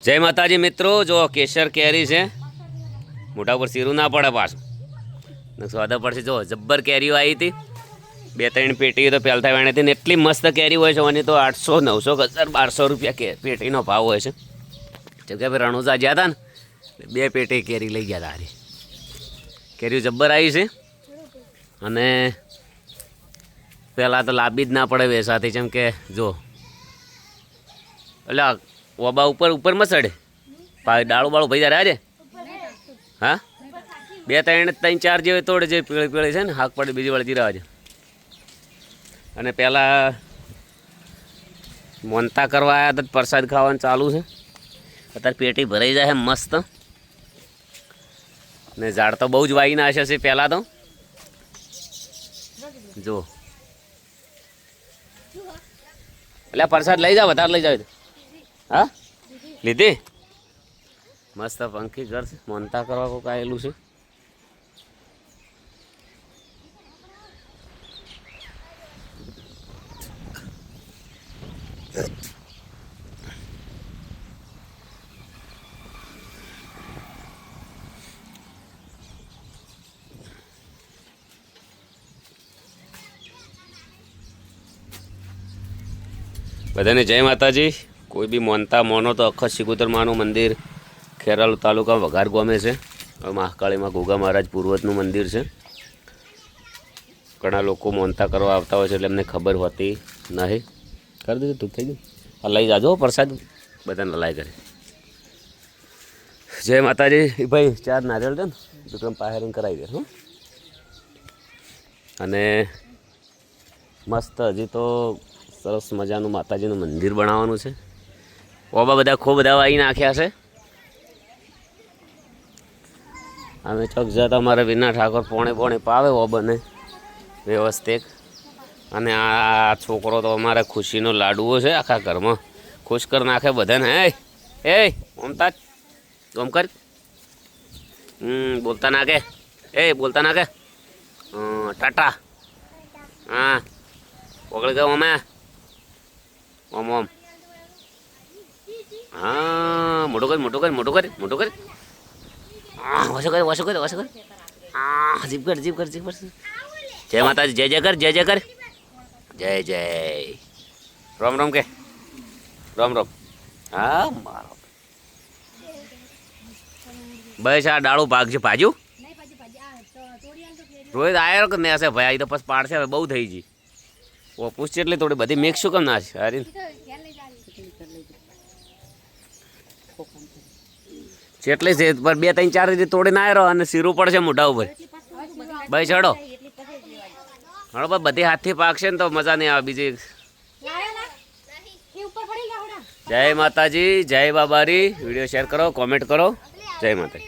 जय माताजी मित्रों, जो केसर केरी है मोटा पर सीरू ना पड़े पास स्वादा पड़े जो जब्बर केरीओ आई थी। 2-3 पेटी तो पेलता वेणी थी। एटली मस्त केरी होय छे तो 800, 900, 1200 रुपया पेटीनो भाव होय छे। जब के रણુજા ज्या था ने 2 पेटी केरी लई गया था। हारी केरी जब्बर आई छे अने पहला तो लांबी ज ना पड़े वेसाथी, जेम के जो एटले ओबा ऊपर ऊपर में चढ़े डाळू बाळू भाई जरा आज हाँ 2-3-4 जेवी तोड़े जे पीળી पीળી है ने हाक पड़े बीजी वाली जीरा आज अने पहला मोनता करवा आया तो प्रसाद खावानुं चालू है। अत्यारे पेटी भराई जाए मस्त ने झाड़ तो बहु ज वाई नाख्या छे। पहला तो जो એટલે प्रसाद लई जाओ, વધારે લઈ જાવ। हाँ लीधी मस्त पंखी घर से मोनता करवा को आयेलू छे। बधाने जय माताजी। कोई भी मोनता मोनो तो अखा सिगोतर मानु मंदिर खेरालू तालुका वघार गामे है। महाकाली में गोगा महाराज पूर्वजनु मंदिर है। घणा लोग मोनता करवा आवता होय छे एटले एमने खबर होती नहीं। कर दीधुं तू थई गयुं। आ लई जाजो प्रसाद बधाने लाय करे। जय माताजी। भाई 4 नारियल दे विक्रम पाहेरिंग कराई दे। हूँ अने मस्त हजी तो सरस मजानु माताजीनु मंदिर बनाववानुं छे। ओबा बधा खूब बधा वाई नाख्या छे। अमे चौक जता अमारे विना ठाकोर पोणे पावे ओबाने व्यवस्थित। अने आ छोकरो तो अमारे खुशीनो लाडुओ छे। आखा घरमां खुश कर नाखे बधाने। ए ओमता ओम कर बोलता ना के बोलता ना के टाटा। हाँ पकड़ गए ओमे ओम ओम। हाँ मोटो कर मोटो कर मोटो कर मोटो कर वसो कर वसो कर वसो कर। हाँ जीप कर जीप कर जीप कर। जय माता जी। जय जय कर जय जय कर जय जय। राम राम के राम राम। हाँ मारो बस आ डाड़ू भाग से भाजू रोज आया कि नहीं भाई आई तो बस पाड़ से बहु थी जी। वो पूछ એટલે થોડી બધી મિક્સ શું કેમ ના છે અરે જેટલે છે પર 2-3-4 રીતે તોડી ના આવ્યો અને સીરું પડશે મોઢા ઉપર ભાઈ ચડો હળો બસ બધી હાથથી પાકશે ને તો મજા નહીં આવે બીજી। જય માતાજી જય બાબારી। વિડીયો શેર કરો, કોમેન્ટ કરો। જય માતાજી।